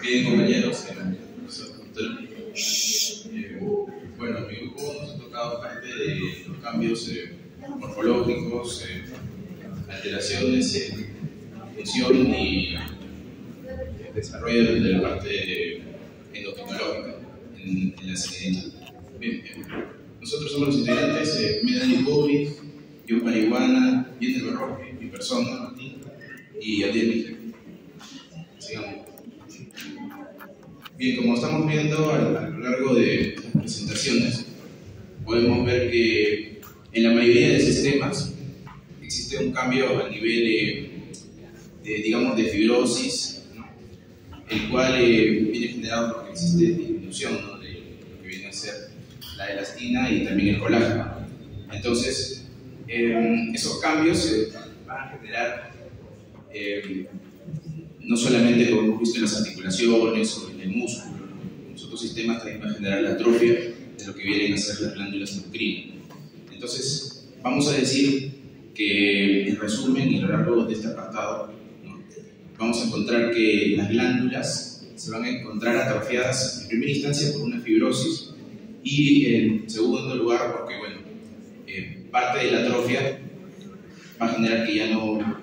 Bien, compañeros, profesor Contel. Bueno, mi grupo nos ha tocado parte de los cambios morfológicos, alteraciones en función y desarrollo de la parte endocrinológica en la sanidad. Bien, nosotros somos los integrantes Medani Kovic, John Parihuana, Yeter Berroque, mi persona, Martín, y Adiel Miguel. Sigamos. Bien, como estamos viendo a lo largo de las presentaciones, podemos ver que en la mayoría de sistemas existe un cambio a nivel, digamos, de fibrosis, ¿no? El cual viene generado porque existe disminución, ¿no?, de lo que viene a ser la elastina y también el colágeno. Entonces, esos cambios van a generar no solamente como hemos visto en las articulaciones o en el músculo, en los otros sistemas también va a generar la atrofia de lo que vienen a ser las glándulas endocrinas. Entonces, vamos a decir que en resumen y a lo largo de este apartado, ¿no?, vamos a encontrar que las glándulas se van a encontrar atrofiadas en primera instancia por una fibrosis y en segundo lugar porque, bueno, parte de la atrofia va a generar que ya no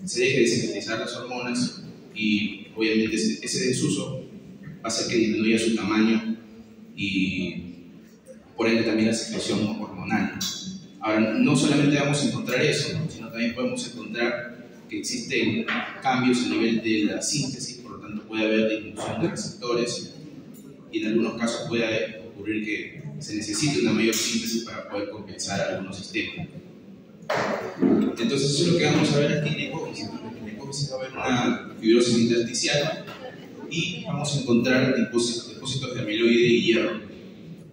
se deje de sintetizar las hormonas y obviamente ese desuso va a hacer que disminuya su tamaño y por ende también la secreción hormonal. Ahora, no solamente vamos a encontrar eso, ¿no?, sino también podemos encontrar que existen cambios a nivel de la síntesis, por lo tanto puede haber disminución de receptores y en algunos casos puede ocurrir que se necesite una mayor síntesis para poder compensar algunos sistemas. Entonces eso es lo que vamos a ver aquí en la hipófisis. En la hipófisis va a haber una fibrosis intersticial y vamos a encontrar depósitos de amiloide y hierro.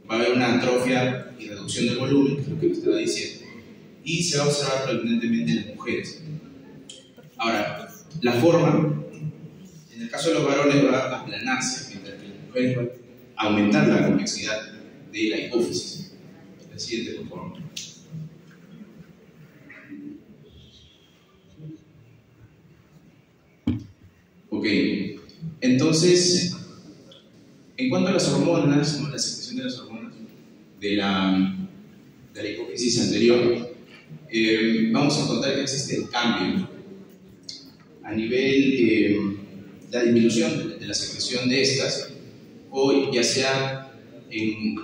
Va a haber una atrofia y reducción del volumen, que es lo que me estaba diciendo, y se va a observar predominantemente en las mujeres. Ahora, la forma, en el caso de los varones va a aplanarse, mientras que en las mujeres va a aumentar la complejidad de la hipófisis. La siguiente, por favor. Ok, entonces, en cuanto a las hormonas, ¿no?, la secreción de las hormonas de la hipófisis anterior, vamos a encontrar que existe el cambio a nivel la disminución de la secreción de estas, o ya sea en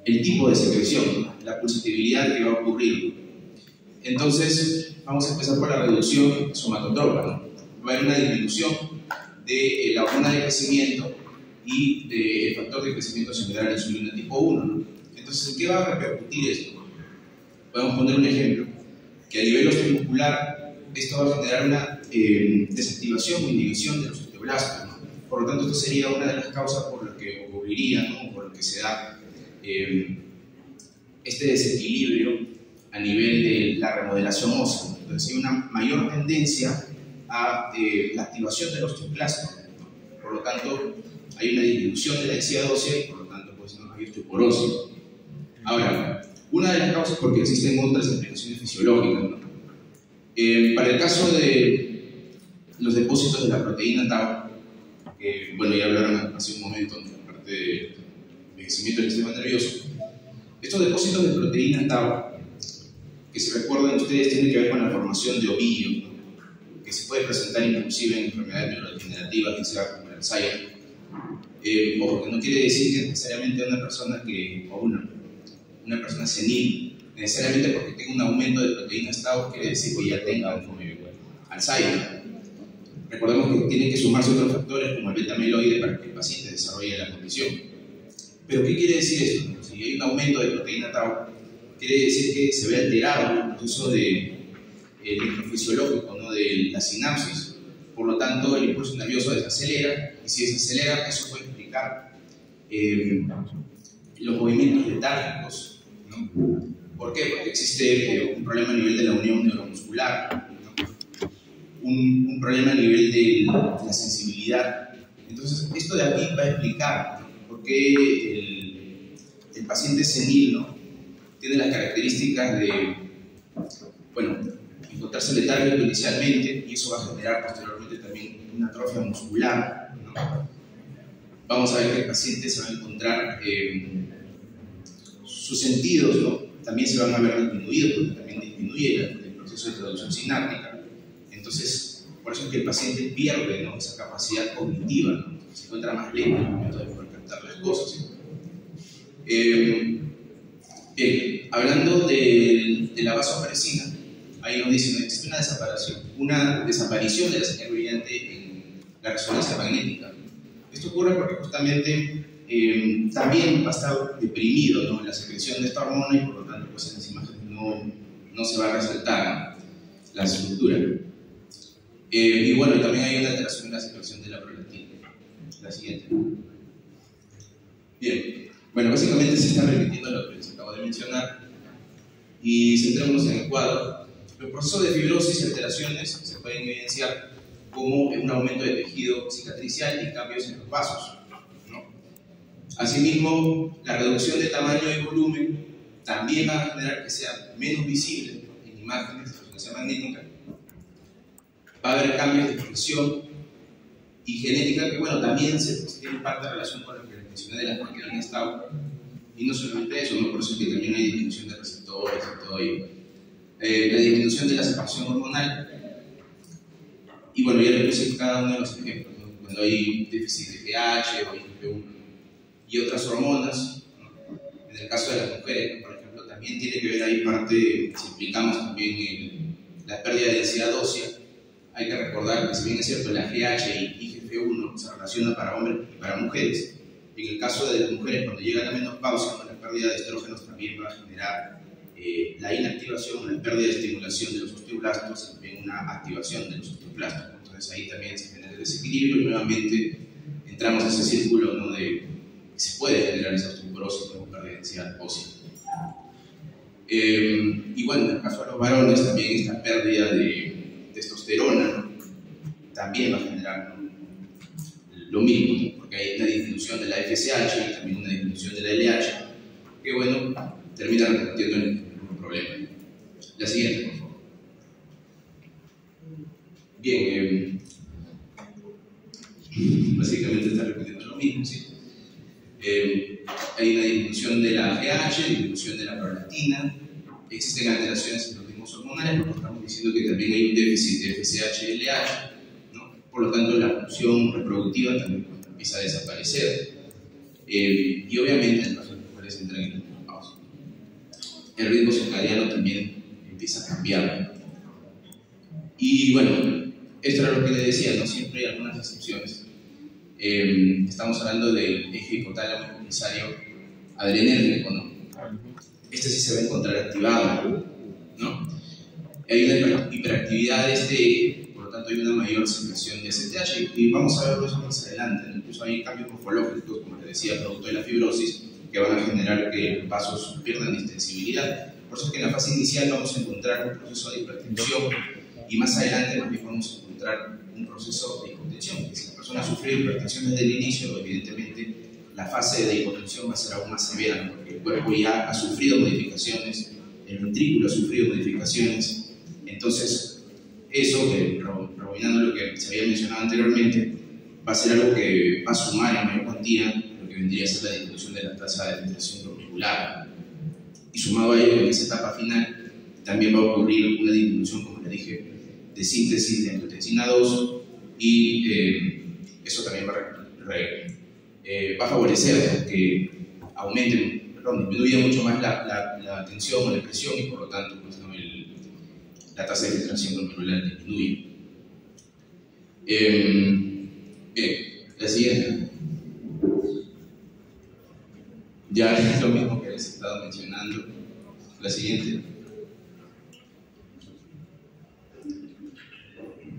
el tipo de secreción, la pulsatividad que va a ocurrir. Entonces, vamos a empezar por la reducción somatotropa, ¿no? Va a haber una disminución de la hormona de crecimiento y del factor de crecimiento similar a la insulina tipo 1, ¿no? Entonces, ¿en qué va a repercutir esto? Podemos poner un ejemplo, que a nivel osteomuscular esto va a generar una desactivación o inhibición de los osteoblastos, ¿no? Por lo tanto, esto sería una de las causas por las que ocurriría, ¿no?, por lo que se da este desequilibrio a nivel de la remodelación ósea. Entonces, hay una mayor tendencia a la activación del osteoclasto, ¿no? Por lo tanto, hay una disminución de la densidad ósea y por lo tanto, pues, no hay osteoporosis. Ahora, una de las causas porque existen otras explicaciones fisiológicas, ¿no? Para el caso de los depósitos de la proteína tau, que, bueno, ya hablaron hace un momento en la parte de envejecimiento del sistema nervioso, estos depósitos de proteína tau, que si recuerdan ustedes, tienen que ver con la formación de ovillos, ¿no?, que se puede presentar inclusive en enfermedades neurodegenerativas, que sea como el Alzheimer. Ojo, que no quiere decir que necesariamente una persona o una persona senil, necesariamente porque tenga un aumento de proteínas tau, quiere decir que ya tenga Alzheimer. Recordemos que tienen que sumarse otros factores como el beta-amiloide para que el paciente desarrolle la condición. Pero ¿qué quiere decir esto? Si hay un aumento de proteína tau, quiere decir que se ve alterado el proceso electrofisiológico, ¿no?, de la sinapsis. Por lo tanto, el impulso nervioso desacelera, y si desacelera, eso puede implicar los movimientos letárgicos, ¿no? ¿Por qué? Porque existe un problema a nivel de la unión neuromuscular, ¿no?, un problema a nivel de la sensibilidad. Entonces, esto de aquí va a explicar, ¿no?, por qué el paciente senil, ¿no?, tiene las características de, bueno, encontrarse letárgico inicialmente, y eso va a generar posteriormente también una atrofia muscular, ¿no? Vamos a ver que el paciente se va a encontrar, sus sentidos, ¿no? También se van a ver disminuidos, porque también disminuye el proceso de traducción sináptica. Entonces, por eso es que el paciente pierde, ¿no?, esa capacidad cognitiva, ¿no? Se encuentra más lento en el momento de poder captar las cosas. Bien, hablando de la vasopresina, ahí nos dicen que existe una desaparición de la señal brillante en la resonancia magnética. Esto ocurre porque justamente también va a estar deprimido, ¿no?, en la secreción de esta hormona, y por lo tanto pues, en las imágenes no se va a resaltar, ¿no?, la estructura. Y bueno, también hay una alteración en la secreción de la prolactina. La siguiente. Bien, bueno, básicamente se está repitiendo lo que les acabo de mencionar, y centrémonos en el cuadro. Los procesos de fibrosis y alteraciones se pueden evidenciar como un aumento de tejido cicatricial y cambios en los vasos, ¿no? Asimismo, la reducción de tamaño y volumen también va a generar que sea menos visible, ¿no?, en imágenes de resonancia magnética. Va a haber cambios de expresión y genética que, bueno, también tienen parte de relación con lo que les mencioné de las proteínas Tau. Y no solamente eso, ¿no?, por eso es que también hay disminución de receptores y todo ello. La disminución de la separación hormonal. Y bueno, ya les puse cada uno de los ejemplos, ¿no?, cuando hay déficit de GH o IGF-1 y otras hormonas, ¿no? En el caso de las mujeres, ¿no?, por ejemplo, también tiene que ver ahí parte, si implicamos también la pérdida de densidad ósea. Hay que recordar que, si bien es cierto, la GH y IGF-1 se relacionan para hombres y para mujeres, en el caso de las mujeres, cuando llega la menopausia, ¿no?, la pérdida de estrógenos también va a generar la inactivación, la pérdida de estimulación de los osteoblastos y también una activación de los osteoblastos. Entonces ahí también se genera el desequilibrio y nuevamente entramos a ese círculo, ¿no?, de que se puede generar esa osteoporosis con pérdida de densidad ósea. Y bueno, en el caso de los varones, también esta pérdida de testosterona, ¿no?, también va a generar, ¿no?, lo mismo, ¿no?, porque hay una disminución de la FSH y también una disminución de la LH, que bueno, termina repercutiendo en el mismo problema. La siguiente, por favor. Bien, básicamente está repitiendo lo mismo, ¿sí? Hay una disminución de la GH, disminución de la prolactina, existen alteraciones en los ritmos hormonales, porque estamos diciendo que también hay un déficit de FSH y LH, ¿no? Por lo tanto, la función reproductiva también empieza a desaparecer. Y obviamente, en el caso de las mujeres entran en la menopausia. El ritmo circadiano también empieza a cambiar. Y bueno, esto era lo que les decía, ¿no? Siempre hay algunas excepciones. Estamos hablando del eje hipotálamo comisario adrenérgico, ¿no? Este sí se va a encontrar activado, ¿no? Hay una hiperactividad de este eje, por lo tanto hay una mayor secreción de STH, y vamos a verlo eso más adelante, ¿no? Incluso hay cambios morfológicos, como les decía, producto de la fibrosis, que van a generar que los vasos pierdan extensibilidad. Por eso es que en la fase inicial vamos a encontrar un proceso de hipertensión, y más adelante también vamos a encontrar un proceso de hipotensión. Si la persona ha sufrido hipertensión desde el inicio, evidentemente la fase de hipotensión va a ser aún más severa, ¿no?, porque el cuerpo ya ha sufrido modificaciones, el ventrículo ha sufrido modificaciones. Entonces, eso, rebobinando lo que se había mencionado anteriormente, va a ser algo que va a sumar en mayor cuantía lo que vendría a ser la disminución de la tasa de filtración glomerular. Y sumado a ello, en esa etapa final, también va a ocurrir una disminución, como les dije, de síntesis de angiotensina 2, y eso también va a favorecer que disminuya mucho más la tensión o la presión, y por lo tanto pues, ¿no?, la tasa de filtración glomerular disminuye. Bien, la siguiente. Ya es lo mismo que les he estado mencionando. La siguiente.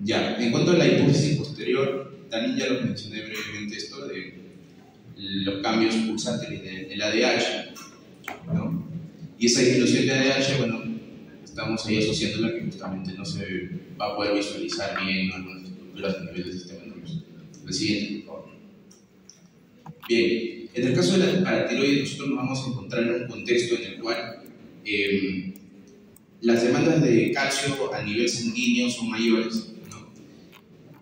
Ya, en cuanto a la hipófisis posterior, también ya lo mencioné brevemente, esto de los cambios pulsátiles del ADH, ¿no? Y esa disminución de ADH, bueno, estamos ahí asociándola que justamente no se va a poder visualizar bien, ¿no?, algunas estructuras a nivel del sistema nervioso. El siguiente, por favor. Bien, en el caso de la paratiroides, nosotros nos vamos a encontrar en un contexto en el cual las demandas de calcio a nivel sanguíneo son mayores, ¿no?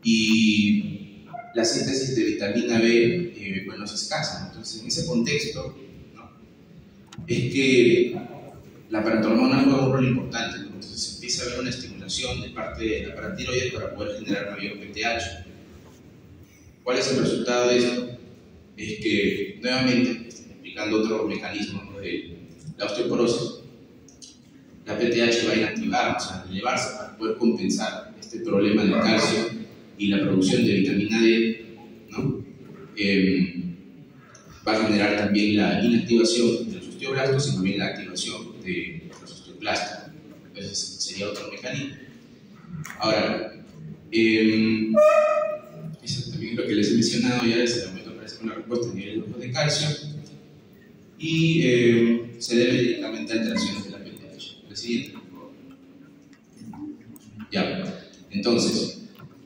Y la síntesis de vitamina B, bueno, es escasa. Entonces, en ese contexto, ¿no?, es que la paratormona juega un rol importante, ¿no? Entonces empieza a haber una estimulación de parte de la paratiroides para poder generar mayor PTH. ¿Cuál es el resultado de esto? Es que, nuevamente, explicando otro mecanismo, ¿no?, de la osteoporosis, la PTH va a inactivar, o sea, a elevarse para poder compensar este problema del calcio y la producción de vitamina D, ¿no? Va a generar también la inactivación de los osteoblastos y también la activación de los osteoclastos. Entonces sería otro mecanismo. Ahora, eso también lo que les he mencionado ya es el aumento aparece con la respuesta a nivel de calcio y se debe directamente a alteraciones de la PTH. El siguiente, por favor. Ya, entonces,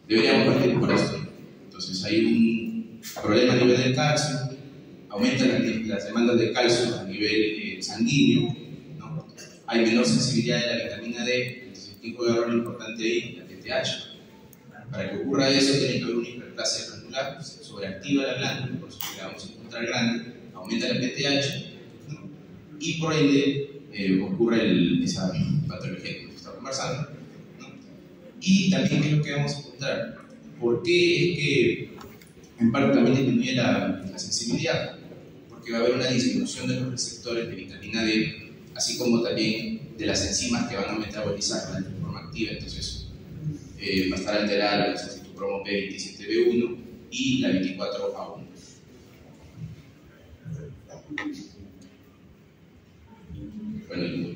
deberíamos partir por esto. Entonces hay un problema a nivel del calcio, aumentan las demandas de calcio a nivel sanguíneo, ¿no? Hay menor sensibilidad de la vitamina D, entonces ¿quién juega un rol importante ahí? La PTH. Para que ocurra eso tiene que haber una hiperplasia glandular, pues, se sobreactiva la glándula, por eso la vamos a encontrar grande, aumenta la PTH, ¿no?, y por ende ocurre esa patología que nos está conversando, ¿no? Y también, ¿qué es lo que vamos a encontrar? ¿Por qué es que en parte también disminuye la sensibilidad? Porque va a haber una disminución de los receptores de vitamina D, así como también de las enzimas que van a metabolizarla de forma activa. Entonces va a estar alterada la citocromo P27B1 y la 24A1. Bueno,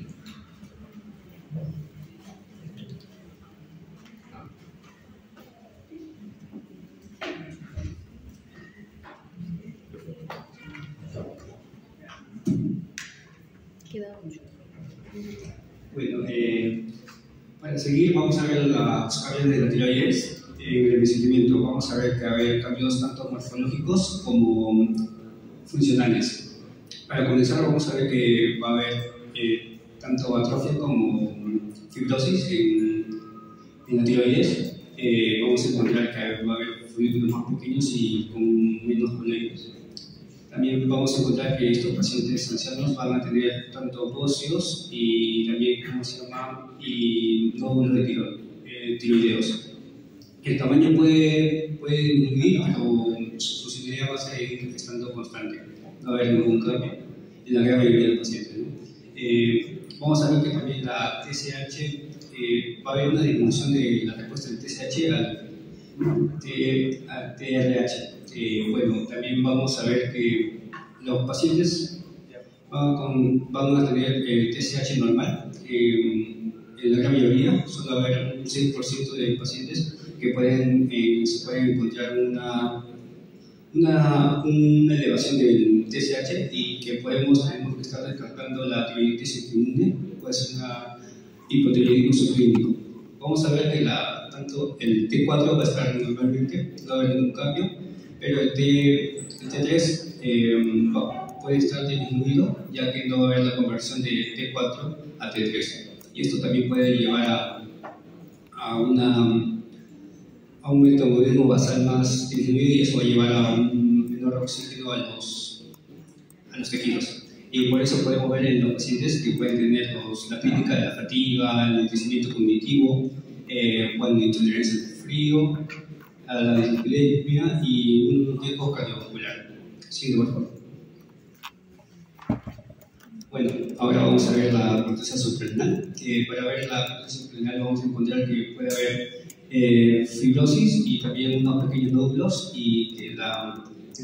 Queda 8. Bueno, para seguir vamos a ver las áreas de la tiroides en el envejecimiento. Vamos a ver que va a haber cambios tanto morfológicos como funcionales. Para comenzar vamos a ver que va a haber tanto atrofia como fibrosis en la tiroides. Vamos a encontrar que va a haber folículos más pequeños y con menos coloides. También vamos a encontrar que estos pacientes ancianos van a tener tanto óseos y también, ¿cómo se llama?, y nódulos de tiroideos. El tamaño puede disminuir, pero su funcionalidad va a seguir estando constante. No va a haber ningún cambio en la gran mayoría de los pacientes, ¿no? Vamos a ver que también la TSH, va a haber una disminución de la respuesta del TSH al TRH. Bueno, también vamos a ver que los pacientes van a tener el TSH normal. En la gran mayoría, solo va a haber un 6% de pacientes que se pueden encontrar una elevación del TSH y que tenemos que estar descartando la tiroiditis inmune, puede ser una hipotiroidismo subclínico. Vamos a ver que tanto el T4 va a estar normalmente, no va a haber ningún cambio, pero el T3 puede estar disminuido, ya que no va a haber la conversión de T4 a T3. Y esto también puede llevar a un metabolismo basal más disminuido y eso va a llevar a un menor oxígeno a los tejidos. Y por eso podemos ver en los pacientes que pueden tener la clínica de la fatiga, el envejecimiento cognitivo, pueden intolerancia al frío, a la dislipidemia y un riesgo cardiovascular. Sí, por favor. Bueno, ahora vamos a ver la corteza suprarrenal. Para ver la corteza suprarrenal vamos a encontrar que puede haber fibrosis y también unos pequeños nódulos y que el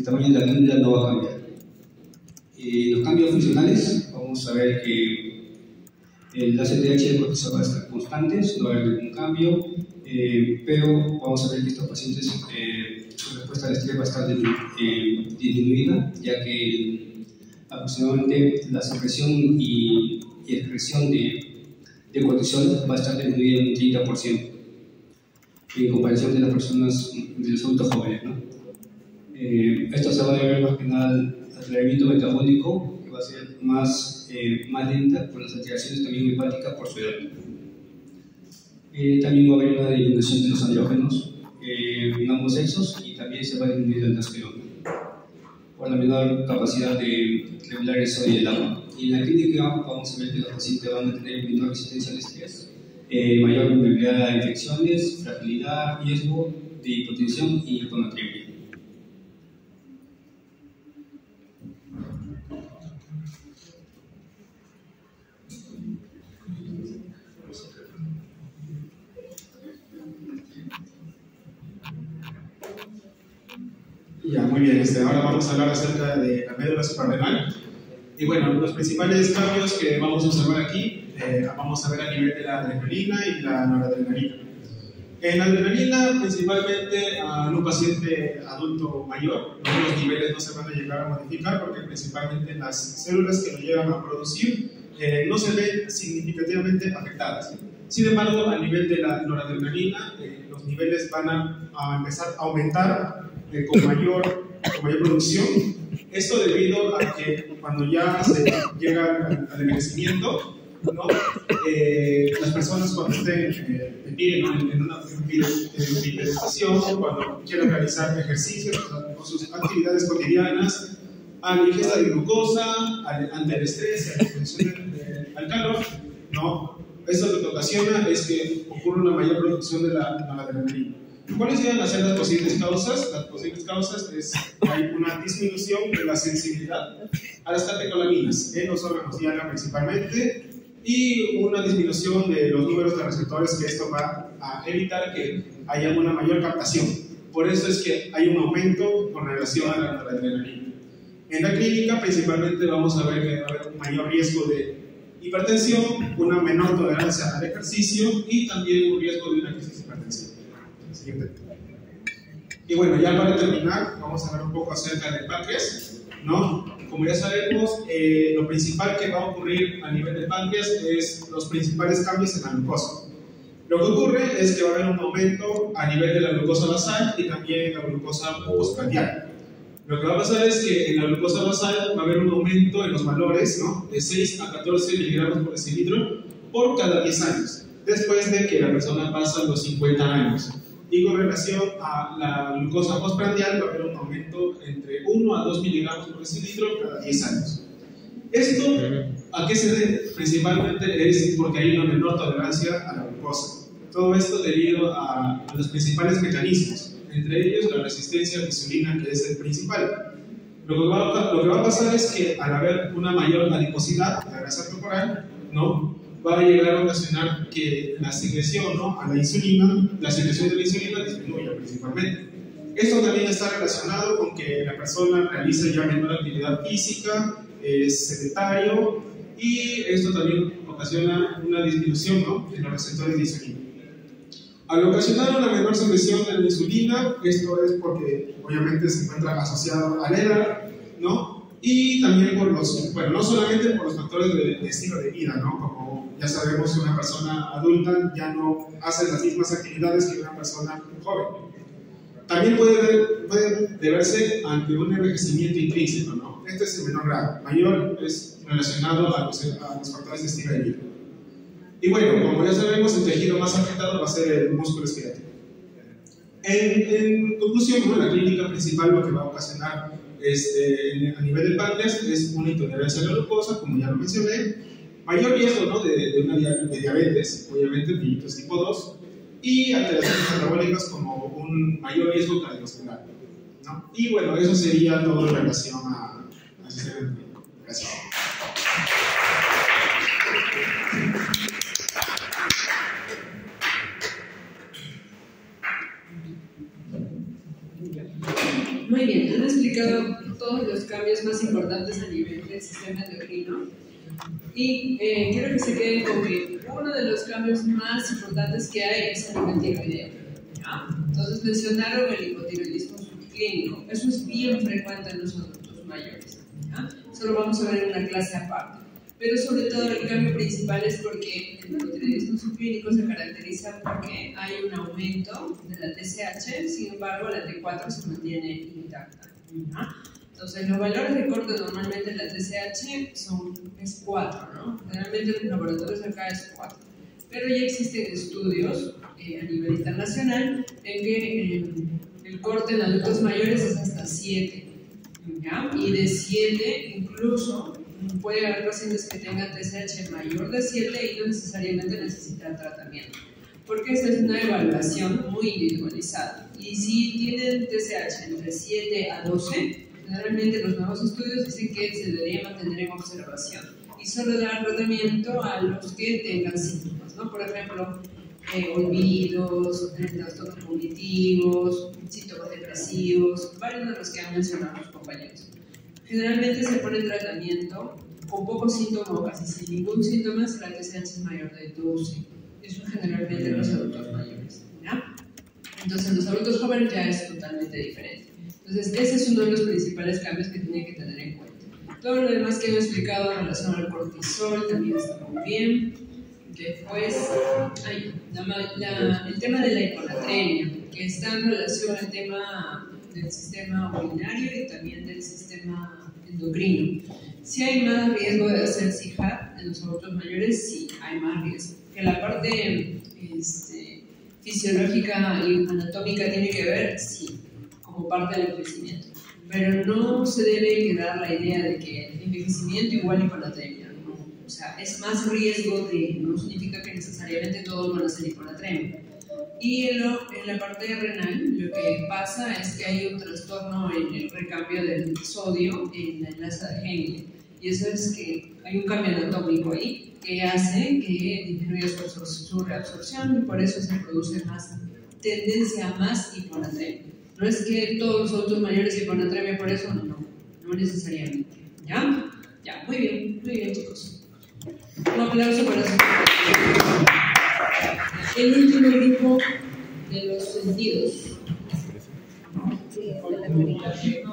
tamaño de la glándula no va a cambiar. Los cambios funcionales, vamos a ver que el ACTH del cortisol va a estar constante, no va a haber ningún cambio, pero vamos a ver que estos pacientes, su respuesta al estrés va a estar disminuida, ya que aproximadamente la secreción y excreción de cortisol va a estar disminuida en un 30% en comparación de las personas, de los adultos jóvenes, ¿no? Esto se va a deber más que nada al aceleramiento metabólico que va a ser más lenta por las alteraciones también hepáticas por su edad. También va a haber una disminución de los andrógenos en ambos sexos y también se va a disminuir el testosterona por la menor capacidad de regular el sodio y el agua. Y en la clínica vamos a ver que los pacientes van a tener menor resistencia al estrés, mayor vulnerabilidad a infecciones, fragilidad, riesgo de hipotensión y hiponatremia. Ya, muy bien. Ahora vamos a hablar acerca de la médula suprarrenal. Y bueno, los principales cambios que vamos a observar aquí, vamos a ver a nivel de la adrenalina y la noradrenalina. En la adrenalina, principalmente en un paciente adulto mayor, los niveles no se van a llegar a modificar porque principalmente las células que lo llegan a producir no se ven significativamente afectadas. Sin embargo, a nivel de la noradrenalina, los niveles van a empezar a aumentar con mayor producción. Esto debido a que cuando ya se llega al envejecimiento, ¿no? Las personas cuando estén de pie, ¿no? en una hiperestación, cuando quieran realizar ejercicios o sus actividades cotidianas, a la ingesta de glucosa, ante el estrés, a la exposición al calor, ¿no? Esto lo que ocasiona es que ocurre una mayor producción de la adrenalina. ¿Cuáles llegan a ser las posibles causas? Las posibles causas es que hay una disminución de la sensibilidad a las catecolaminas en los órganos diana principalmente y una disminución de los números de receptores, que esto va a evitar que haya una mayor captación. Por eso es que hay un aumento con relación a la adrenalina. En la clínica principalmente vamos a ver que va a haber un mayor riesgo de hipertensión, una menor tolerancia al ejercicio y también un riesgo de una crisis hipertensiva. Siguiente. Y bueno, ya para terminar, vamos a hablar un poco acerca del páncreas, ¿no? Como ya sabemos, lo principal que va a ocurrir a nivel del páncreas es los principales cambios en la glucosa. Lo que ocurre es que va a haber un aumento a nivel de la glucosa basal y también la glucosa postprandial. Lo que va a pasar es que en la glucosa basal va a haber un aumento en los valores, ¿no? De 6 a 14 miligramos por decilitro por cada 10 años, después de que la persona pasa los 50 años. Y con relación a la glucosa postprandial va a haber un aumento entre 1 a 2 miligramos por decilitro cada 10 años. ¿Esto a qué se debe? Principalmente es porque hay una menor tolerancia a la glucosa. Todo esto debido a los principales mecanismos, entre ellos la resistencia a la insulina, que es el principal. Lo que va a pasar es que al haber una mayor adiposidad de la grasa corporal, ¿no? Va a llegar a ocasionar que la secreción, ¿no? a la insulina, la secreción de la insulina disminuya principalmente. Esto también está relacionado con que la persona realice ya menor actividad física, es sedentario, y esto también ocasiona una disminución, ¿no? en los receptores de insulina. Al ocasionar una menor secreción de la insulina, esto es porque obviamente se encuentra asociado a la edad, ¿no? Y también por los, bueno, no solamente por los factores de estilo de vida, ¿no? Como ya sabemos que una persona adulta ya no hace las mismas actividades que una persona joven. También puede deberse ante un envejecimiento intrínseco, ¿no? Este es el menor grado, mayor es relacionado a los factores de estilo de vida. Y bueno, como ya sabemos, el tejido más afectado va a ser el músculo esquelético. En conclusión, bueno, la clínica principal lo que va a ocasionar a nivel del páncreas es una intolerancia a la glucosa, como ya lo mencioné, mayor riesgo, ¿no? de diabetes, obviamente mellitus tipo 2, y alteraciones metabólicas como un mayor riesgo cardiovascular, ¿no? Y bueno, eso sería todo en relación a sistema endocrino. Gracias. Muy bien, han explicado todos los cambios más importantes a nivel del sistema endocrino y quiero que se queden con que uno de los cambios más importantes que hay es a nivel tiroideo. Entonces mencionaron el hipotiroidismo subclínico, eso es bien frecuente en los adultos mayores. Solo vamos a ver en una clase aparte. Pero sobre todo el cambio principal es porque el hipotiroidismo subclínico se caracteriza porque hay un aumento de la TSH, sin embargo la T4 se mantiene intacta. Entonces, los valores de corte normalmente en la TSH es 4, ¿no? Generalmente en los laboratorios acá es 4. Pero ya existen estudios a nivel internacional en que el corte en adultos mayores es hasta 7, ¿ya? Y de 7 incluso puede haber pacientes que tengan TSH mayor de 7 y no necesariamente necesitan tratamiento, porque esta es una evaluación muy individualizada. Y si tienen TSH entre 7 a 12, generalmente los nuevos estudios dicen que se debería mantener en observación y solo dar tratamiento a los que tengan síntomas, ¿no? Por ejemplo, olvidos, trastornos cognitivos, síntomas depresivos, varios de los que han mencionado los compañeros. Generalmente se pone tratamiento con pocos síntomas o casi sin ningún síntoma si la TSH es mayor de 12. Eso generalmente en los adultos mayores, ¿ya? Entonces en los adultos jóvenes ya es totalmente diferente. Entonces ese es uno de los principales cambios que tienen que tener en cuenta. Todo lo demás que he explicado en relación al cortisol también está muy bien. Después, el tema de la hiponatremia, que está en relación al tema del sistema urinario y también del sistema endocrino. Si hay más riesgo de hacer CIJAP en los adultos mayores, sí, hay más riesgo. Que la parte fisiológica y anatómica tiene que ver, sí, como parte del envejecimiento. Pero no se debe quedar la idea de que envejecimiento igual hiponatremia. No. O sea, es más riesgo no significa que necesariamente todos van a ser hiponatremia. Y en la parte renal, lo que pasa es que hay un trastorno en el recambio del sodio en la enlaza de Henle. Y eso es que hay un cambio anatómico ahí que hace que disminuya su reabsorción y por eso se produce más tendencia a más hiponatremia. No es que todos los adultos mayores hiponatremia por eso, no necesariamente. ¿Ya? Ya, muy bien chicos. Un aplauso para eso. El último grupo de los sentidos. Sí, de la comunicación.